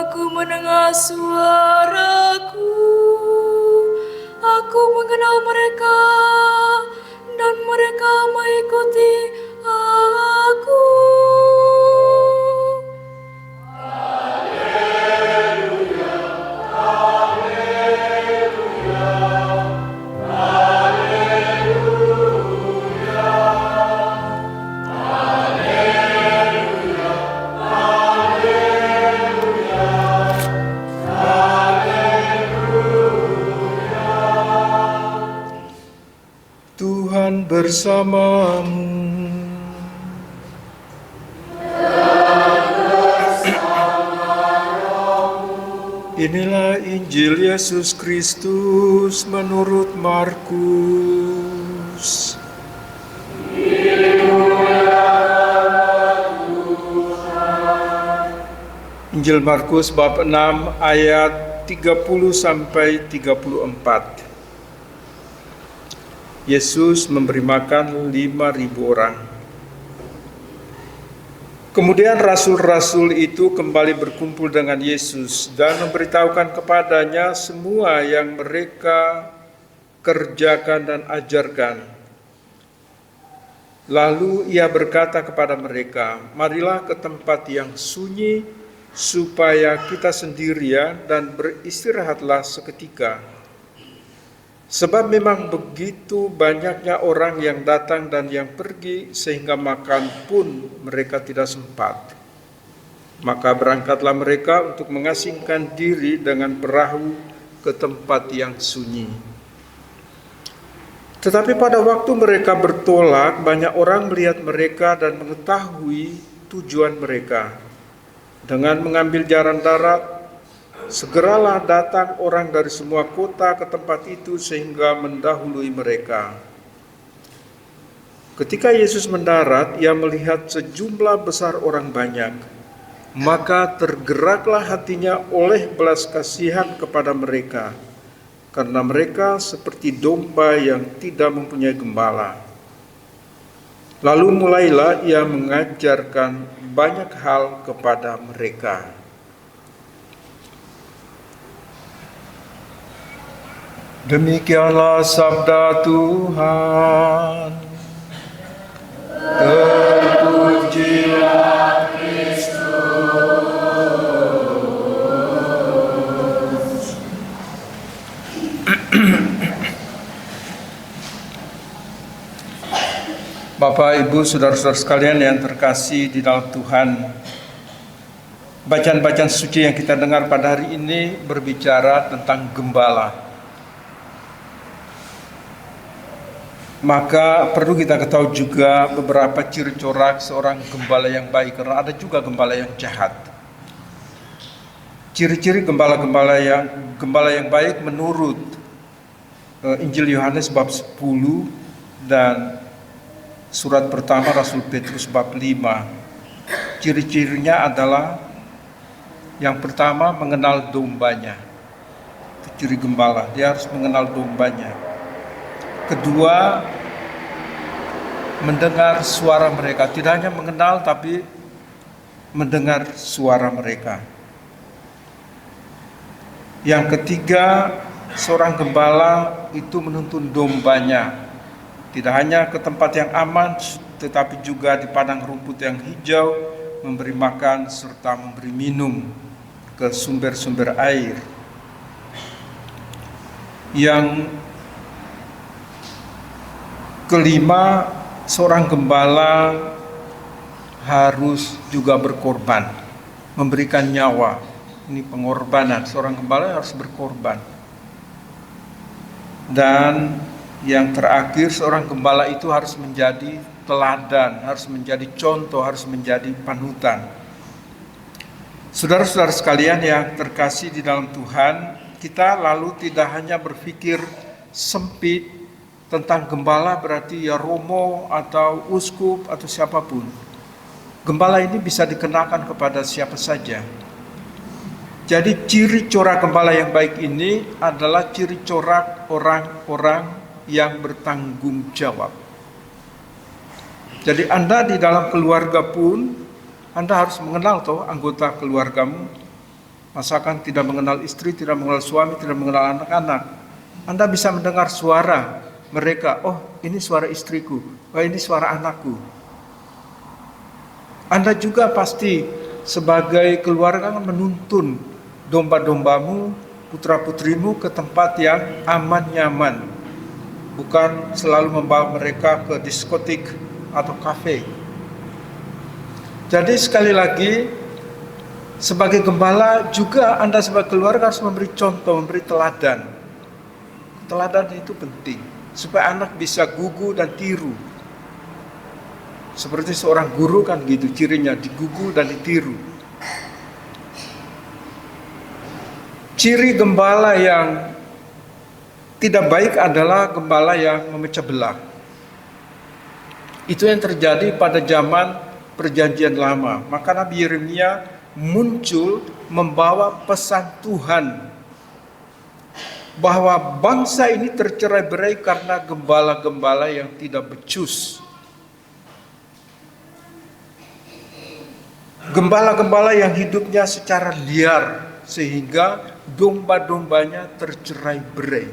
Aku mendengar suaraku, aku mengenal mereka, dan mereka mengikuti aku. Tuhan bersamamu. Inilah Injil Yesus Kristus menurut Markus. Injil Markus bab 6 ayat 30 sampai 34. Yesus memberi makan 5.000 orang. Kemudian rasul-rasul itu kembali berkumpul dengan Yesus dan memberitahukan kepadanya semua yang mereka kerjakan dan ajarkan. Lalu ia berkata kepada mereka, "Marilah ke tempat yang sunyi supaya kita sendirian dan beristirahatlah seketika. Sebab memang begitu banyaknya orang yang datang dan yang pergi, sehingga makan pun mereka tidak sempat." Maka berangkatlah mereka untuk mengasingkan diri dengan perahu ke tempat yang sunyi. Tetapi pada waktu mereka bertolak, banyak orang melihat mereka dan mengetahui tujuan mereka. Dengan mengambil jalan darat, segeralah datang orang dari semua kota ke tempat itu sehingga mendahului mereka. Ketika Yesus mendarat, ia melihat sejumlah besar orang banyak. Maka tergeraklah hatinya oleh belas kasihan kepada mereka, karena mereka seperti domba yang tidak mempunyai gembala. Lalu mulailah ia mengajarkan banyak hal kepada mereka. Demikianlah sabda Tuhan. Terpujilah Kristus. Bapak, Ibu, saudara-saudara sekalian yang terkasih di dalam Tuhan, bacaan-bacaan suci yang kita dengar pada hari ini berbicara tentang gembala. Maka perlu kita ketahui juga beberapa ciri corak seorang gembala yang baik, karena ada juga gembala yang jahat. Ciri-ciri gembala yang baik menurut Injil Yohanes bab 10 dan surat pertama Rasul Petrus bab 5. Ciri-cirinya adalah yang pertama mengenal dombanya. Itu ciri gembala, dia harus mengenal dombanya. Kedua, mendengar suara mereka. Tidak hanya mengenal, tapi mendengar suara mereka. Yang ketiga, seorang gembala itu menuntun dombanya. Tidak hanya ke tempat yang aman, tetapi juga di padang rumput yang hijau, memberi makan serta memberi minum ke sumber-sumber air. Yang kelima, seorang gembala harus juga berkorban, memberikan nyawa. Ini pengorbanan, seorang gembala harus berkorban. Dan yang terakhir, seorang gembala itu harus menjadi teladan, harus menjadi contoh, harus menjadi panutan. Saudara-saudara sekalian yang terkasih di dalam Tuhan, kita lalu tidak hanya berpikir sempit tentang gembala berarti ya romo atau uskup atau siapapun. Gembala ini bisa dikenakan kepada siapa saja. Jadi ciri corak gembala yang baik ini adalah ciri corak orang-orang yang bertanggung jawab. Jadi Anda di dalam keluarga pun, Anda harus mengenal anggota keluargamu. Masakan tidak mengenal istri, tidak mengenal suami, tidak mengenal anak-anak. Anda bisa mendengar suara mereka, oh ini suara istriku, oh ini suara anakku. Anda juga pasti sebagai keluarga menuntun domba-dombamu, putra-putrimu ke tempat yang aman nyaman. Bukan selalu membawa mereka ke diskotik atau kafe. Jadi sekali lagi, sebagai gembala juga Anda sebagai keluarga harus memberi contoh, memberi teladan. Teladan itu penting, supaya anak bisa gugu dan tiru. Seperti seorang guru kan gitu, cirinya digugu dan ditiru. Ciri gembala yang tidak baik adalah gembala yang memecah belah. Itu yang terjadi pada zaman Perjanjian Lama. Maka Nabi Yeremia muncul membawa pesan Tuhan bahwa bangsa ini tercerai-berai karena gembala-gembala yang tidak becus. Gembala-gembala yang hidupnya secara liar sehingga domba-dombanya tercerai-berai.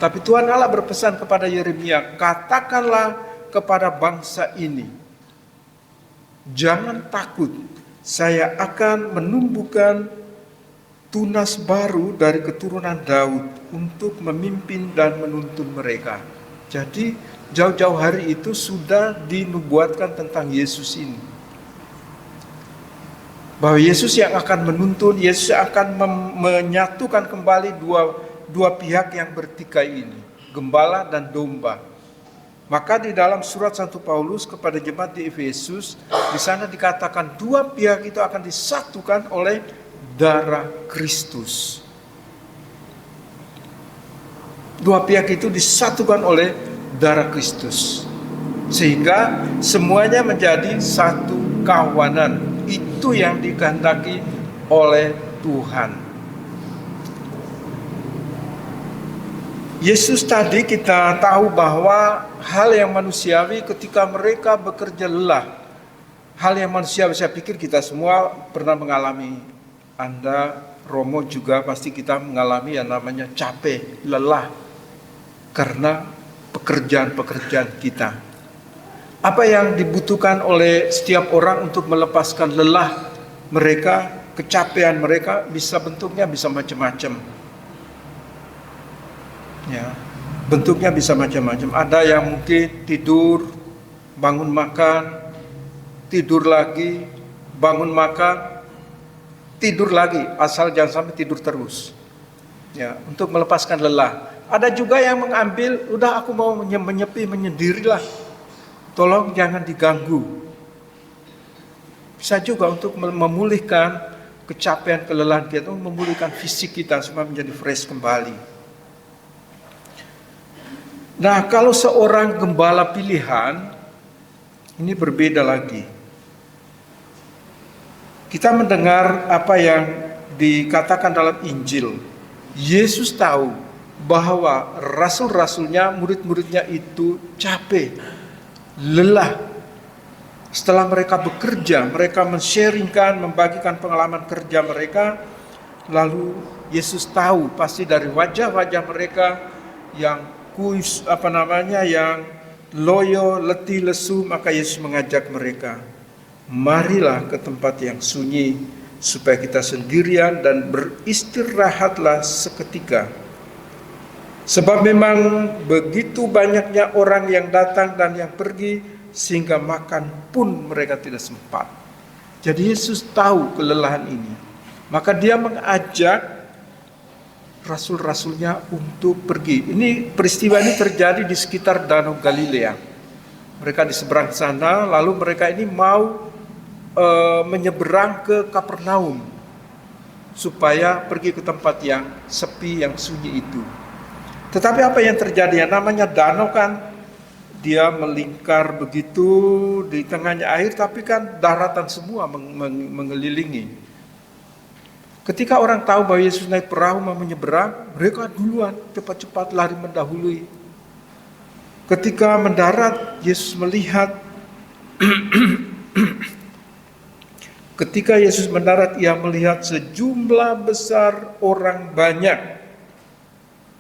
Tapi Tuhan Allah berpesan kepada Yeremia, katakanlah kepada bangsa ini, jangan takut, saya akan menumbuhkan tunas baru dari keturunan Daud untuk memimpin dan menuntun mereka. Jadi jauh-jauh hari itu sudah dinubuatkan tentang Yesus ini. Bahwa Yesus yang akan menuntun, Yesus yang akan menyatukan kembali dua pihak yang bertikai ini, gembala dan domba. Maka di dalam surat Santo Paulus kepada jemaat di Efesus, di sana dikatakan dua pihak itu akan disatukan oleh darah Kristus. Dua pihak itu disatukan oleh darah Kristus. Sehingga semuanya menjadi satu kawanan. Itu yang dikehendaki oleh Tuhan. Yesus tadi kita tahu bahwa hal yang manusiawi ketika mereka bekerja lelah. Hal yang manusiawi, saya pikir kita semua pernah mengalami. Anda, Romo juga pasti kita mengalami yang namanya capek, lelah. Karena pekerjaan-pekerjaan kita. Apa yang dibutuhkan oleh setiap orang untuk melepaskan lelah mereka, kecapean mereka, bisa bentuknya bisa macam-macam. Ya, bentuknya bisa macam-macam. Ada yang mungkin tidur, bangun makan, tidur lagi, bangun makan, tidur lagi, asal jangan sampai tidur terus. Ya, untuk melepaskan lelah. Ada juga yang mengambil, udah aku mau menyepi, menyendirilah. Tolong jangan diganggu. Bisa juga untuk memulihkan kecapean, kelelahan kita, memulihkan fisik kita supaya menjadi fresh kembali. Nah, kalau seorang gembala pilihan, ini berbeda lagi. Kita mendengar apa yang dikatakan dalam Injil. Yesus tahu bahwa rasul-rasulnya, murid-muridnya itu capek, lelah. Setelah mereka bekerja, mereka men-sharingkan, membagikan pengalaman kerja mereka. Lalu Yesus tahu pasti dari wajah-wajah mereka yang yang loyo, letih, lesu, maka Yesus mengajak mereka, marilah ke tempat yang sunyi supaya kita sendirian dan beristirahatlah seketika. Sebab memang begitu banyaknya orang yang datang dan yang pergi sehingga makan pun mereka tidak sempat. Jadi Yesus tahu kelelahan ini, maka dia mengajak rasul-rasulnya untuk pergi. Ini peristiwa ini terjadi di sekitar Danau Galilea. Mereka di seberang sana, lalu mereka ini mau menyeberang ke Kapernaum supaya pergi ke tempat yang sepi, yang sunyi itu. Tetapi apa yang terjadi? Yang namanya danau kan, dia melingkar begitu di tengahnya air, tapi kan daratan semua mengelilingi. Ketika orang tahu bahwa Yesus naik perahu mau menyeberang, mereka duluan cepat-cepat lari mendahului. Ketika mendarat, Yesus melihat Ketika Yesus mendarat, ia melihat sejumlah besar orang banyak.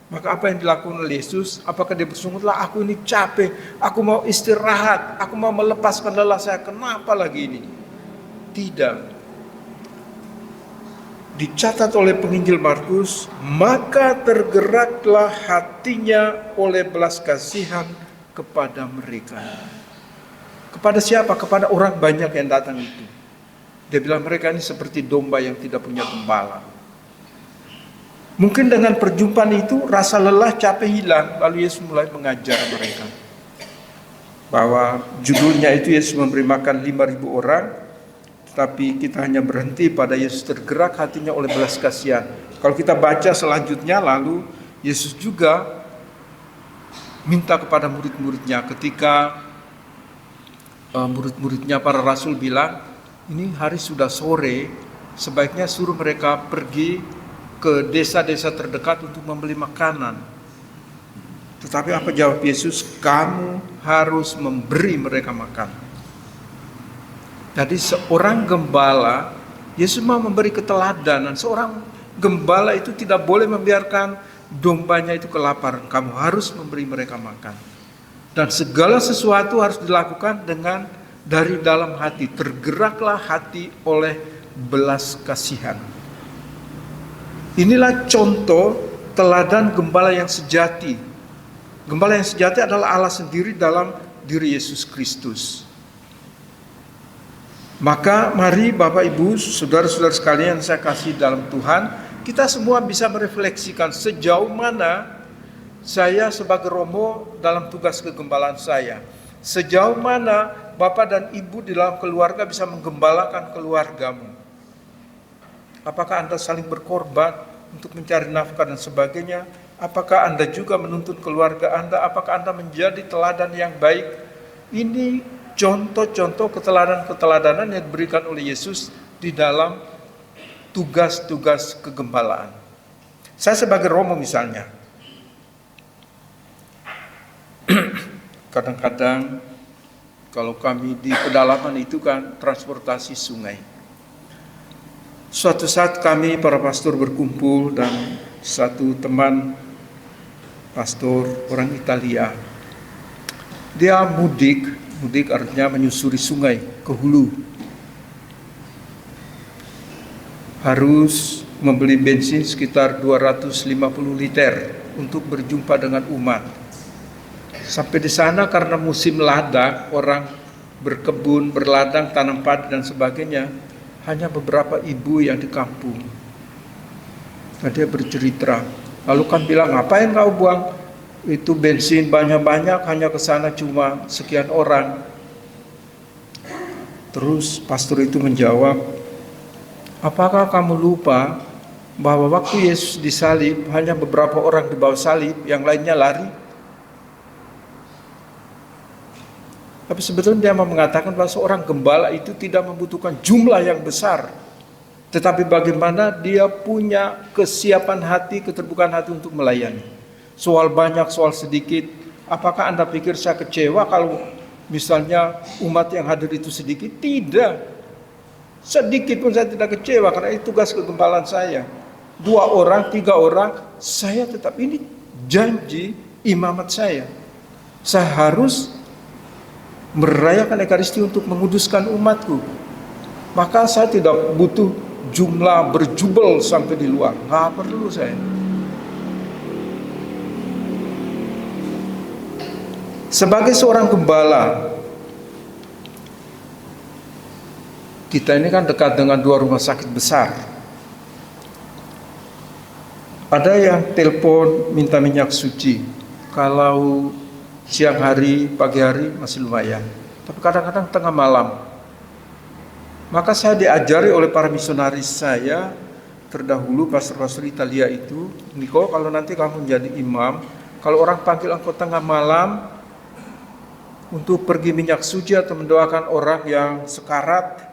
Maka apa yang dilakukan oleh Yesus? Apakah dia bersungut-lah, aku ini capek, aku mau istirahat, aku mau melepaskan lelah saya, kenapa lagi ini? Tidak. Dicatat oleh penginjil Markus, maka tergeraklah hatinya oleh belas kasihan kepada mereka. Kepada siapa? Kepada orang banyak yang datang itu. Dia bilang mereka ini seperti domba yang tidak punya gembala. Mungkin dengan perjumpaan itu rasa lelah capek hilang, lalu Yesus mulai mengajar mereka. Bahwa judulnya itu Yesus memberi makan 5.000 orang, tetapi kita hanya berhenti pada Yesus tergerak hatinya oleh belas kasihan. Kalau kita baca selanjutnya, lalu Yesus juga minta kepada murid-muridnya ketika murid-muridnya para rasul bilang, ini hari sudah sore, sebaiknya suruh mereka pergi ke desa-desa terdekat untuk membeli makanan. Tetapi apa jawab Yesus? Kamu harus memberi mereka makan. Jadi seorang gembala, Yesus mau memberi keteladanan. Seorang gembala itu tidak boleh membiarkan dombanya itu kelaparan. Kamu harus memberi mereka makan. Dan segala sesuatu harus dilakukan dengan dari dalam hati. Tergeraklah hati oleh belas kasihan. Inilah contoh teladan gembala yang sejati. Gembala yang sejati adalah Allah sendiri dalam diri Yesus Kristus. Maka mari Bapak Ibu, saudara-saudara sekalian saya kasih dalam Tuhan, kita semua bisa merefleksikan sejauh mana saya sebagai romo dalam tugas kegembalaan saya. Sejauh mana Bapak dan Ibu di dalam keluarga bisa menggembalakan keluargamu. Apakah Anda saling berkorban untuk mencari nafkah dan sebagainya? Apakah Anda juga menuntun keluarga Anda? Apakah Anda menjadi teladan yang baik? Ini contoh-contoh keteladanan-keteladanan yang diberikan oleh Yesus di dalam tugas-tugas kegembalaan. Saya sebagai romo misalnya, kadang-kadang kalau kami di pedalaman itu kan transportasi sungai. Suatu saat kami para pastor berkumpul dan satu teman pastor orang Italia, dia mudik artinya menyusuri sungai ke hulu. Harus membeli bensin sekitar 250 liter untuk berjumpa dengan umat. Sampai di sana karena musim ladang, orang berkebun, berladang, tanam padi dan sebagainya, hanya beberapa ibu yang di kampung. Nah, dia bercerita, lalu kan bilang, ngapain kau buang itu bensin banyak-banyak, hanya ke sana cuma sekian orang. Terus pastor itu menjawab, apakah kamu lupa bahwa waktu Yesus disalib hanya beberapa orang di bawah salib, yang lainnya lari? Tapi sebetulnya dia mau mengatakan bahwa seorang gembala itu tidak membutuhkan jumlah yang besar, tetapi bagaimana dia punya kesiapan hati, keterbukaan hati untuk melayani. Soal banyak, soal sedikit, apakah Anda pikir saya kecewa kalau misalnya umat yang hadir itu sedikit? Tidak. Sedikit pun saya tidak kecewa, karena itu tugas kegembalaan saya. 2 orang, 3 orang, saya tetap, ini janji imamat saya. Saya harus merayakan Ekaristi untuk menguduskan umatku. Maka saya tidak butuh jumlah berjubel sampai di luar. Nggak perlu saya. Sebagai seorang gembala, kita ini kan dekat dengan 2 rumah sakit besar. Ada yang telepon minta minyak suci. Kalau siang hari, pagi hari masih lumayan. Tapi kadang-kadang tengah malam. Maka saya diajari oleh para misionaris saya terdahulu, pastor-pastor Italia itu, Niko, kalau nanti kamu menjadi imam, kalau orang panggil engkau tengah malam untuk pergi minyak suci atau mendoakan orang yang sekarat,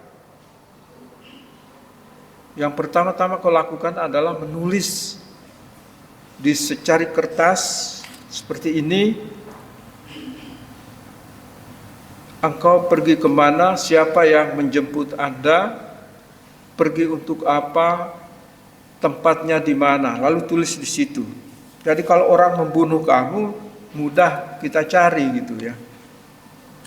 yang pertama-tama kau lakukan adalah menulis di secari kertas seperti ini, engkau pergi kemana, siapa yang menjemput Anda, pergi untuk apa, tempatnya di mana, lalu tulis di situ. Jadi kalau orang membunuh kamu, mudah kita cari gitu ya.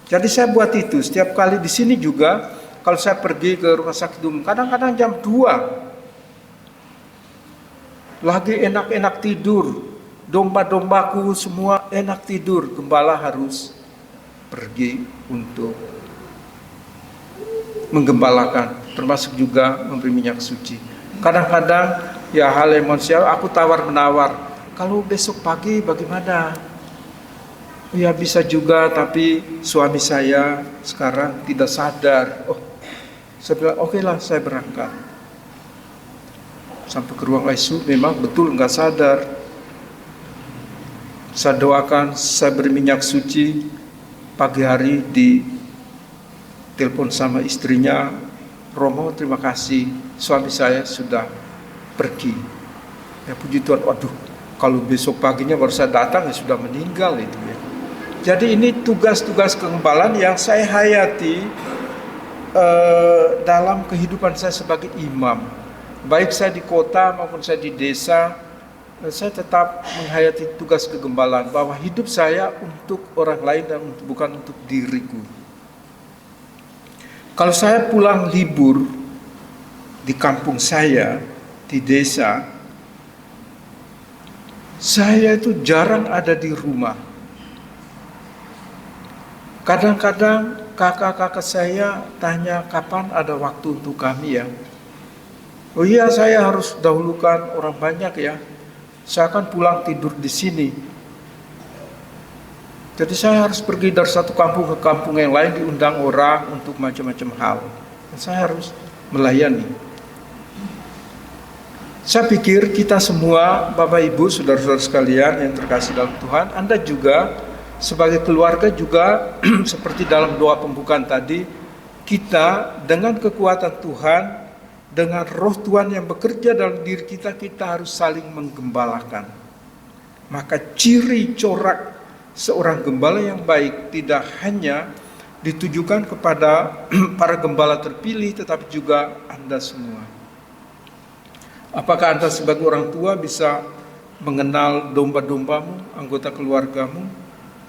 Jadi saya buat itu setiap kali di sini juga. Kalau saya pergi ke rumah sakit umum, kadang-kadang jam 2 lagi enak-enak tidur, domba-dombaku semua enak tidur, gembala harus pergi untuk menggembalakan, termasuk juga memberi minyak suci. Kadang-kadang ya hal emosional, aku tawar-menawar, kalau besok pagi bagaimana? Ya bisa juga, tapi suami saya sekarang tidak sadar. Saya bilang oke lah, saya berangkat. Sampai ke ruang ICU memang betul nggak sadar. Saya doakan, saya beri minyak suci. Pagi hari di telepon sama istrinya, Romo terima kasih, suami saya sudah pergi. Ya puji Tuhan, waduh kalau besok paginya baru saya datang ya sudah meninggal itu ya. Jadi ini tugas-tugas kegembalaan yang saya hayati dalam kehidupan saya sebagai imam. Baik saya di kota maupun saya di desa, saya tetap menghayati tugas kegembalaan, bahwa hidup saya untuk orang lain dan bukan untuk diriku. Kalau saya pulang libur di kampung saya, di desa, saya itu jarang ada di rumah. Kadang-kadang kakak-kakak saya tanya kapan ada waktu untuk kami ya. Oh iya, saya harus dahulukan orang banyak ya. Saya akan pulang tidur di sini. Jadi saya harus pergi dari satu kampung ke kampung yang lain, diundang orang untuk macam-macam hal. Dan saya harus melayani. Saya pikir kita semua, Bapak Ibu, saudara-saudara sekalian yang terkasih dalam Tuhan, Anda juga sebagai keluarga juga seperti dalam doa pembukaan tadi, kita dengan kekuatan Tuhan, dengan roh Tuhan yang bekerja dalam diri kita, kita harus saling menggembalakan. Maka ciri corak seorang gembala yang baik tidak hanya ditujukan kepada para gembala terpilih, tetapi juga Anda semua. Apakah Anda sebagai orang tua bisa mengenal domba-dombamu, anggota keluargamu?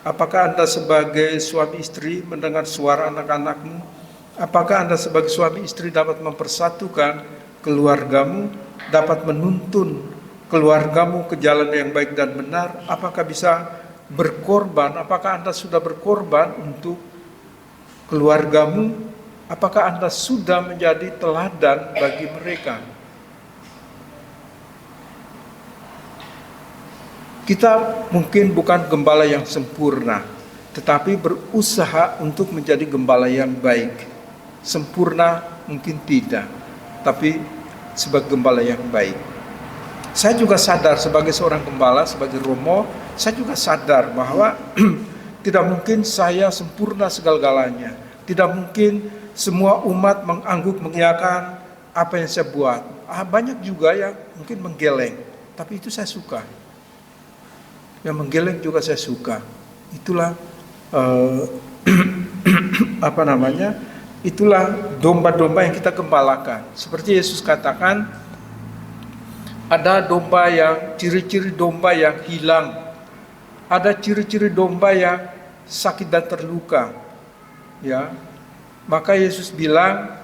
Apakah Anda sebagai suami istri mendengar suara anak-anakmu? Apakah Anda sebagai suami istri dapat mempersatukan keluargamu, dapat menuntun keluargamu ke jalan yang baik dan benar? Apakah bisa berkorban? Apakah Anda sudah berkorban untuk keluargamu? Apakah Anda sudah menjadi teladan bagi mereka? Kita mungkin bukan gembala yang sempurna, tetapi berusaha untuk menjadi gembala yang baik. Sempurna mungkin tidak, tapi sebagai gembala yang baik. Saya juga sadar sebagai seorang gembala, sebagai Romo, saya juga sadar bahwa tidak mungkin saya sempurna segala-galanya. Tidak mungkin semua umat mengangguk mengiyakan apa yang saya buat. Banyak juga yang mungkin menggeleng, tapi itu saya suka. Yang menggeleng juga saya suka. Itulah itulah domba-domba yang kita gembalakan. Seperti Yesus katakan, ada domba yang ciri-ciri domba yang hilang. Ada ciri-ciri domba yang sakit dan terluka. Ya. Maka Yesus bilang,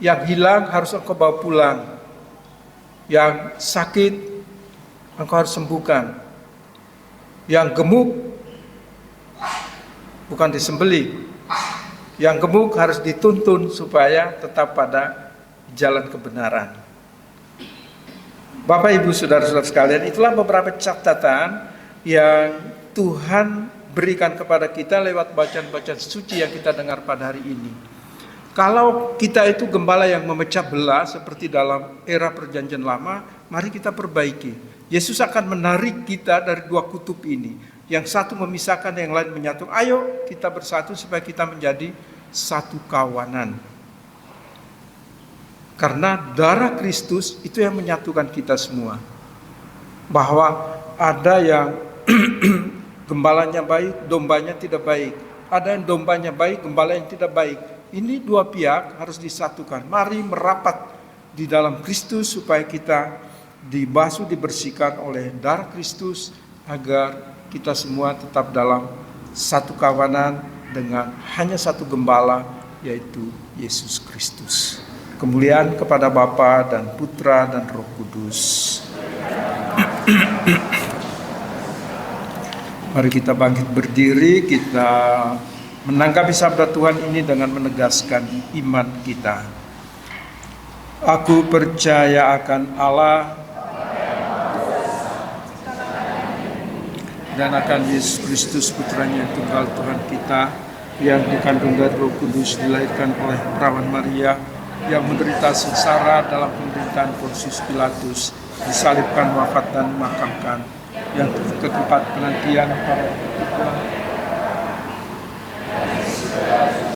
yang hilang harus engkau bawa pulang. Yang sakit engkau harus sembuhkan. Yang gemuk bukan disembelih. Yang gemuk harus dituntun supaya tetap pada jalan kebenaran. Bapak Ibu saudara-saudara sekalian, itulah beberapa catatan yang Tuhan berikan kepada kita lewat bacaan-bacaan suci yang kita dengar pada hari ini. Kalau kita itu gembala yang memecah belah seperti dalam era perjanjian lama, mari kita perbaiki. Yesus akan menarik kita dari dua kutub ini. Yang satu memisahkan, yang lain menyatu. Ayo kita bersatu supaya kita menjadi satu kawanan. Karena darah Kristus itu yang menyatukan kita semua. Bahwa ada yang gembalanya baik, dombanya tidak baik. Ada yang dombanya baik, gembala yang tidak baik. Ini dua pihak harus disatukan. Mari merapat di dalam Kristus supaya kita dibasuh, dibersihkan oleh darah Kristus agar kita semua tetap dalam satu kawanan dengan hanya satu gembala, yaitu Yesus Kristus. Kemuliaan kepada Bapa dan Putra dan Roh Kudus. Mari kita bangkit berdiri, kita menanggapi sabda Tuhan ini dengan menegaskan iman kita. Aku percaya akan Allah dan akan Yesus Kristus, Putranya yang tunggal Tuhan kita, yang dikandung dari Roh Kudus, dilahirkan oleh perawan Maria, yang menderita sengsara dalam pemerintahan Pontius Pilatus, disalibkan, wafat dan dimakamkan, yang ke tempat penantian para